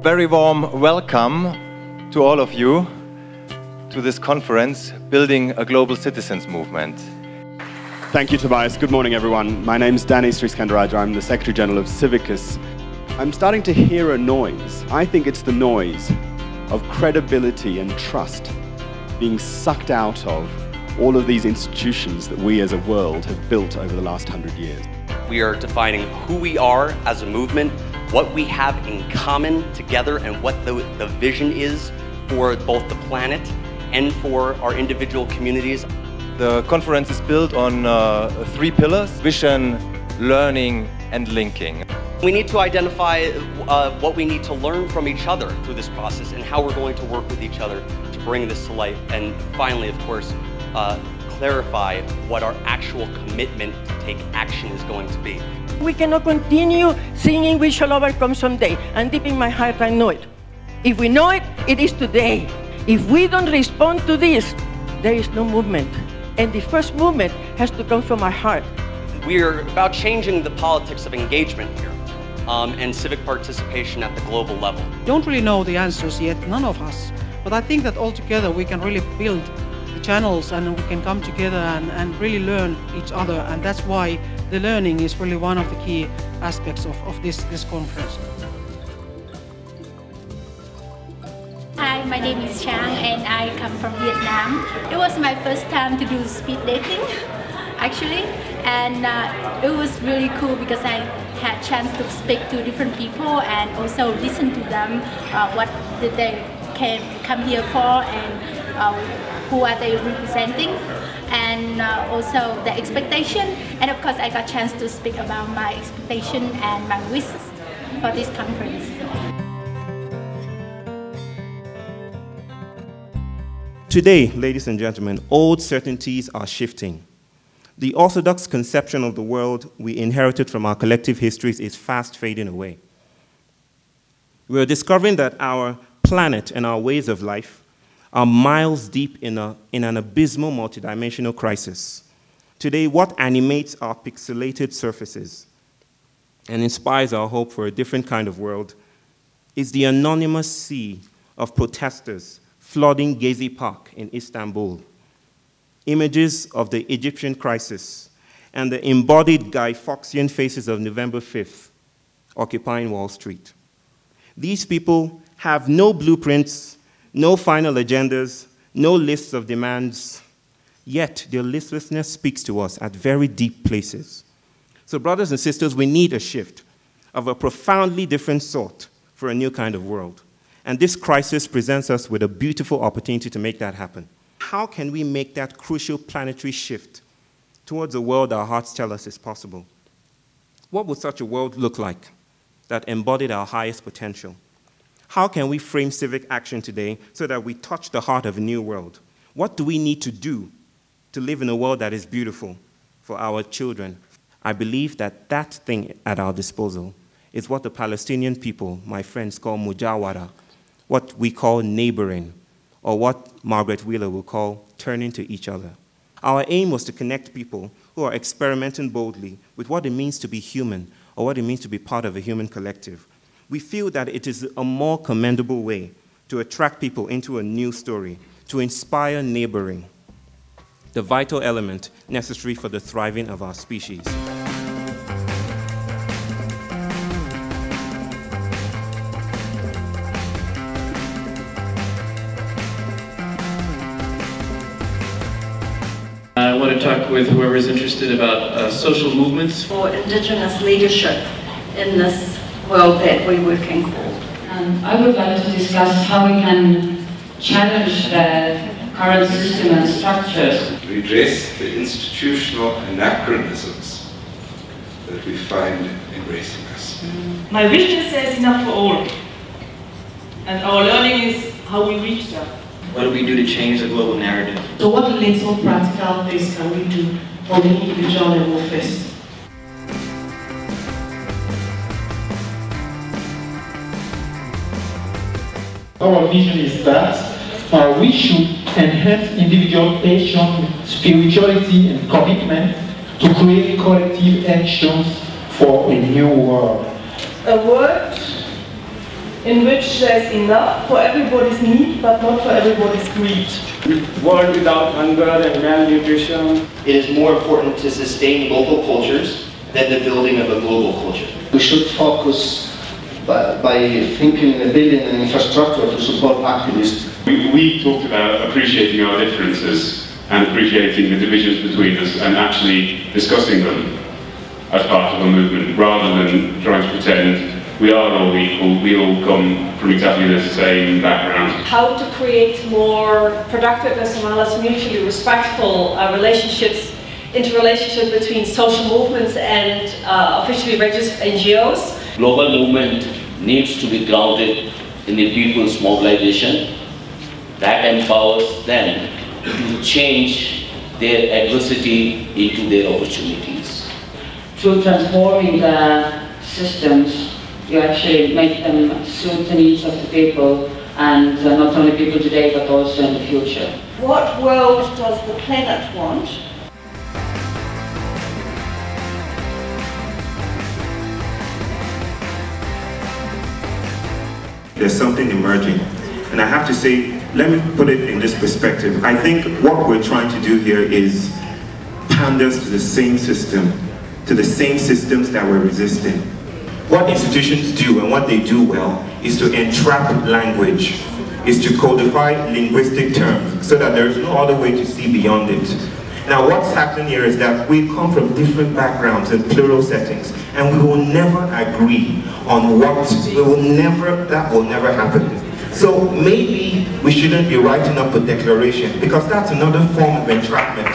Very warm welcome to all of you to this conference, Building a Global Citizens Movement. Thank you, Tobias. Good morning, everyone. My name is Danny Sriskandaraja. I'm the Secretary General of Civicus. I'm starting to hear a noise. I think it's the noise of credibility and trust being sucked out of all of these institutions that we as a world have built over the last 100 years. We are defining who we are as a movement, what we have in common together, and what the vision is for both the planet and for our individual communities. The conference is built on 3 pillars: vision, learning, and linking. We need to identify what we need to learn from each other through this process and how we're going to work with each other to bring this to life. And finally, of course, clarify what our actual commitment to take action is going to be. We cannot continue singing "We shall overcome someday," and deep in my heart I know it. If we know it, it is today. If we don't respond to this, there is no movement. And the first movement has to come from our heart. We're about changing the politics of engagement here and civic participation at the global level. Don't really know the answers yet, none of us. But I think that all together we can really build the channels and we can come together and really learn each other. And that's why the learning is really one of the key aspects of this conference. Hi, my name is Chang and I come from Vietnam. It was my first time to do speed dating, actually, and it was really cool because I had a chance to speak to different people and also listen to them, what did they come here for and who are they representing, and also the expectation. And of course I got a chance to speak about my expectation and my wishes for this conference. Today, ladies and gentlemen, old certainties are shifting. The orthodox conception of the world we inherited from our collective histories is fast fading away. We are discovering that our planet and our ways of life are miles deep in an abysmal multidimensional crisis. Today, what animates our pixelated surfaces and inspires our hope for a different kind of world is the anonymous sea of protesters flooding Gezi Park in Istanbul, images of the Egyptian crisis, and the embodied Guy Fawkesian faces of November 5th occupying Wall Street. These people have no blueprints, no final agendas, no lists of demands, yet their listlessness speaks to us at very deep places. So brothers and sisters, we need a shift of a profoundly different sort for a new kind of world. And this crisis presents us with a beautiful opportunity to make that happen. How can we make that crucial planetary shift towards a world our hearts tell us is possible? What would such a world look like that embodied our highest potential? How can we frame civic action today so that we touch the heart of a new world? What do we need to do to live in a world that is beautiful for our children? I believe that that thing at our disposal is what the Palestinian people, my friends, call mujawara, what we call neighboring, or what Margaret Wheeler will call turning to each other. Our aim was to connect people who are experimenting boldly with what it means to be human, or what it means to be part of a human collective. We feel that it is a more commendable way to attract people into a new story, to inspire neighboring, the vital element necessary for the thriving of our species. I want to talk with whoever is interested about social movements. For indigenous leadership in this world that we're working for. I would like to discuss how we can challenge the current system and structures. Redress the institutional anachronisms that we find embracing us. My vision says enough for all. And our learning is how we reach that. What do we do to change the global narrative? So what little practical things can we do on the individual level first? Our vision is that we should enhance individual passion, spirituality and commitment to create collective actions for a new world. A world in which there's enough for everybody's need, but not for everybody's greed. World without hunger and malnutrition. It is more important to sustain local cultures than the building of a global culture. We should focus by thinking and building an infrastructure to support activists. We talked about appreciating our differences and appreciating the divisions between us and actually discussing them as part of a movement, rather than trying to pretend we are all equal, we all come from exactly the same background. How to create more productive as well as mutually respectful relationships, interrelationship between social movements and officially registered NGOs. Global movement needs to be grounded in the people's mobilization that empowers them to change their adversity into their opportunities. Through transforming the systems, you actually make them suit the needs of the people, and not only people today but also in the future. What world does the planet want? There's something emerging, and I have to say, let me put it in this perspective. I think what we're trying to do here is pander to the same system, to the same systems that we're resisting. What institutions do and what they do well is to entrap language, is to codify linguistic terms so that there's no other way to see beyond it. Now what's happening here is that we come from different backgrounds and plural settings, and we will never agree on what, that will never happen. So maybe we shouldn't be writing up a declaration, because that's another form of entrapment.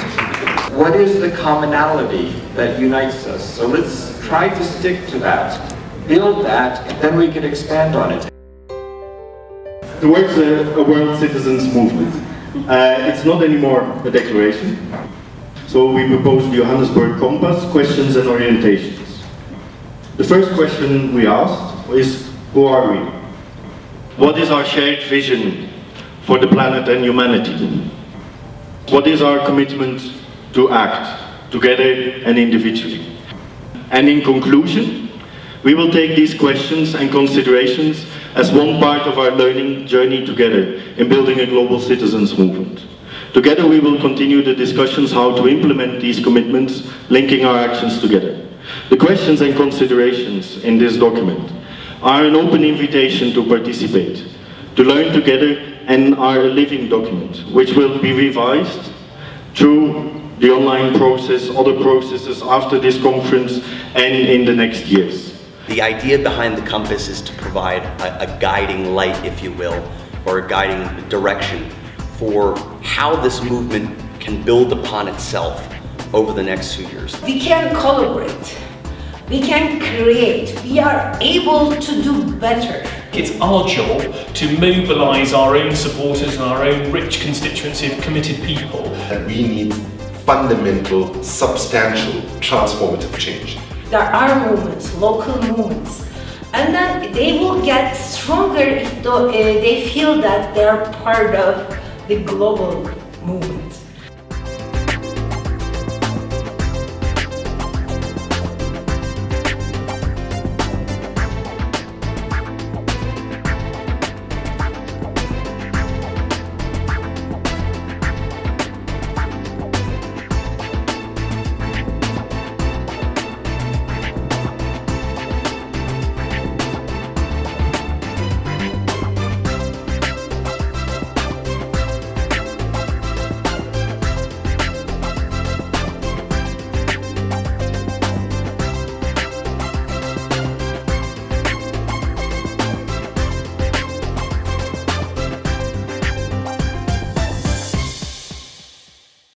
What is the commonality that unites us? So let's try to stick to that. Build that, and then we can expand on it. Towards a World Citizens Movement. It's not anymore a declaration. So we propose the Johannesburg Compass, questions and orientations. The first question we asked is, who are we? What is our shared vision for the planet and humanity? What is our commitment to act, together and individually? And in conclusion, we will take these questions and considerations as one part of our learning journey together in building a global citizens movement. Together we will continue the discussions how to implement these commitments, linking our actions together. The questions and considerations in this document are an open invitation to participate, to learn together, and are a living document, which will be revised through the online process, other processes after this conference and in the next years. The idea behind the compass is to provide a guiding light, if you will, or a guiding direction for how this movement can build upon itself over the next few years. We can collaborate, we can create, we are able to do better. It's our job to mobilise our own supporters and our own rich constituency of committed people. And we need fundamental, substantial, transformative change. There are movements, local movements, and then they will get stronger if they feel that they are part of the global